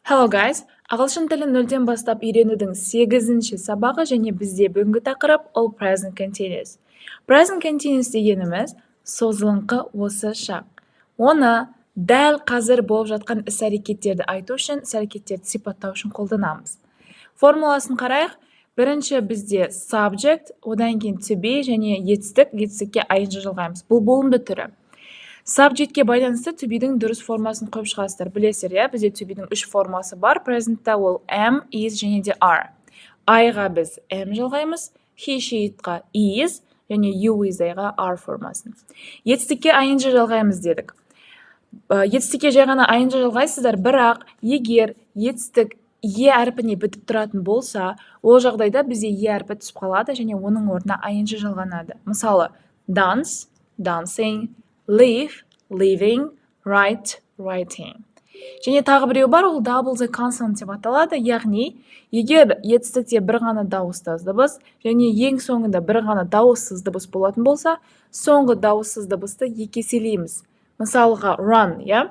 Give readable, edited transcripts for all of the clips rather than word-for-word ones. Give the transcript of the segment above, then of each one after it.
Hello guys, ағылшын тілін 0-ден бастап үйренудің 8-ші сабағы және бізде бүгінгі тақырып ол present continuous. Present continuous дегеніміз созылыңқы осы шақ. Оны дәл қазір болып жатқан іс-әрекеттерді айту үшін, іс-әрекеттерді сипаттау үшін қолданамыз. Формуласын қарайық. Бірінші бізде subject, одан кейін to be және етістікке ing жалғаймыз. Бұл болымды түрі. Subjectке байланысты to be-дің дұрыс формасын қойып шығасыздар. Білесіздер, иә? Бізде to be-дің 3 формасы бар. Present'та ол am, is және де are. I-ға біз am жалғаймыз, he, she, it-ға is және you, is, I-ға are формасын. Етістікке ing жалғаймыз дедік. Етістікке жай ғана ing жалғайсыздар, бірақ егер етістік е әрпіне бітіп тұратын болса, ол жағдайда бізде е әрпі түсіп қалады және оның орнына ing жалғанады. Мысалы, dance, dancing, live, living, write, writing. Және тағы біреу бар, ол double the consonant деп аталады, яғни егер етістікте бір ғана дауыссыз дыбыс және ең соңында бір ғана дауыссыз дыбыс болатын болса, соңғы дауыссыз дыбысты екі еселейміз. Мысалға run, иә?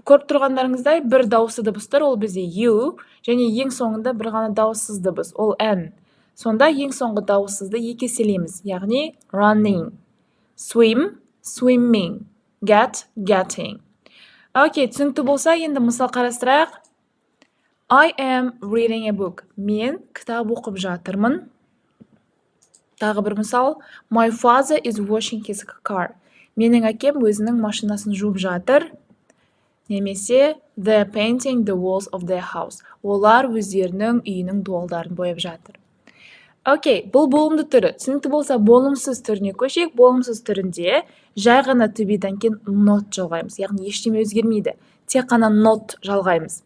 Көріп тұрғандарыңыздай бір дауысты дыбыстар ол бізде you және ең соңында бір ғана дауыссыз дыбыс ол n. Сонда ең соңғы дауыссызды екі еселейміз, яғни running, swim, swimming, get, getting. Окей, түсінікті болса, енді мысал қарастырайық. I am reading a book. Мен кітап оқып жатырмын. Тағы бір мысал. My father is washing his car. Менің әкем өзінің машинасын жуып жатыр. Немесе they are painting the walls of their house. Олар өздерінің үйінің дуалдарын бояп жатыр. Окей, бұл болымды түрі. Түсінікті болса, болымсыз түріне көшейік. Болымсыз түрінде жай ғана to be-дан кейін not жалғаймыз. Яғни ештеме өзгермейді. Тек қана not жалғаймыз.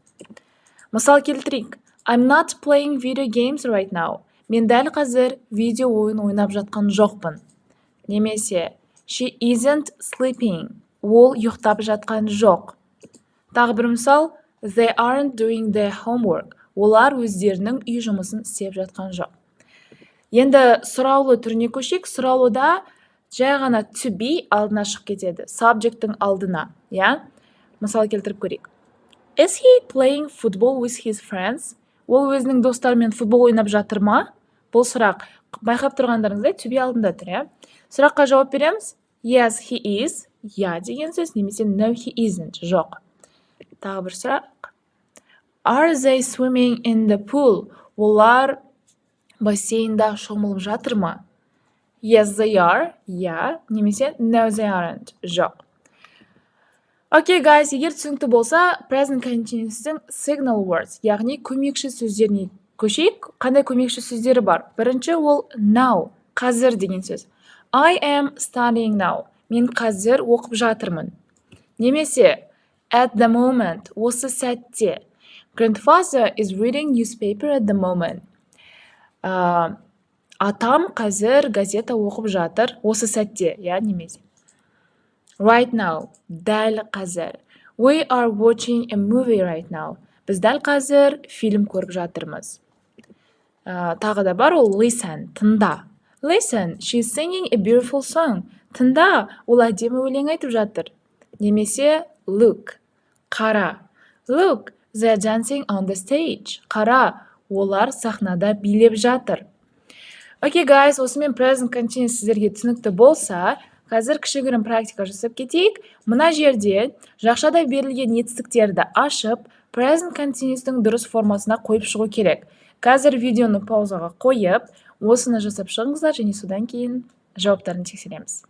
Мысал келтірейік. I'm not playing video games right now. Мен дәл қазір видео ойын ойнап жатқан жоқпын. Немесе she isn't sleeping. Ол ұйықтап жатқан жоқ. Тағы бір мысал. They aren't doing their homework. Олар өздерінің үй жұмысын істеп жатқан жоқ. Енді сұраулы түріне көшейік. Сұраулыда жай ғана to be алдына шығып кетеді. Subject'тің алдына, иә? Мысал келтіріп көрейік. Is he playing football with his friends? Ол өзінің достарымен футбол ойнап жатыр ма? Бұл сұрақ. Байқап тұрғандарыңыздай to be алдында тұр, иә? Сұраққа жауап береміз. Yes, he is. Я деген сөз, немесе no, he isn't. Жоқ. Тағы бір сұрақ. Are they swimming in the pool? Олар бассейнда шомылып жатыр ма? Yes, they are. Я, немесе no, they aren't. Жоқ. Окей, guys, егер түсінікті болса, present continuous'тің signal words, яғни көмекші сөздеріне көшейік. Қандай көмекші сөздері бар? Бірінші ол now, қазір деген сөз. I am studying now. Мен қазір оқып жатырмын. Немесе at the moment, осы сәтте. Grandfather is reading newspaper at the moment. Атам қазір газета оқып жатыр осы сәтте, иә, немесе. Right now, дәл қазір. We are watching a movie right now. Біз дәл қазір фильм көріп жатырмыз. Тағы да бар ол listen, тыңда. Listen, she's singing a beautiful song. Тыңда, ол әдемі өлең айтып жатыр. Немесе look, қара. Look, they are dancing on the stage. Қара, олар сахнада билеп жатыр. Окей, guys, осымен present continuous сіздерге түсінікті болса, қазір кішігірім практика жасап кетейік. Мына жерде жақшада берілген етістіктерді ашып, present continuous'тың дұрыс формасына қойып шығу керек. Қазір видеоны паузаға қойып, осыны жасап шығыңыздар және содан кейін жауаптарын тексереміз.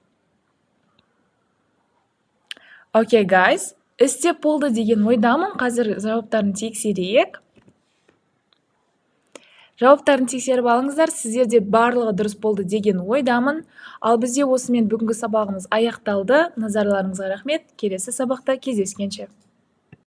Окей, guys, істеп болды деген ойдамын. Қазір жауаптарын тексерейік. Жауаптарын тексеріп алыңыздар, сіздерде барлығы дұрыс болды деген ойдамын. Ал бізде осымен бүгінгі сабағымыз аяқталды. Назарларыңызға рахмет. Келесі сабақта кездескенше.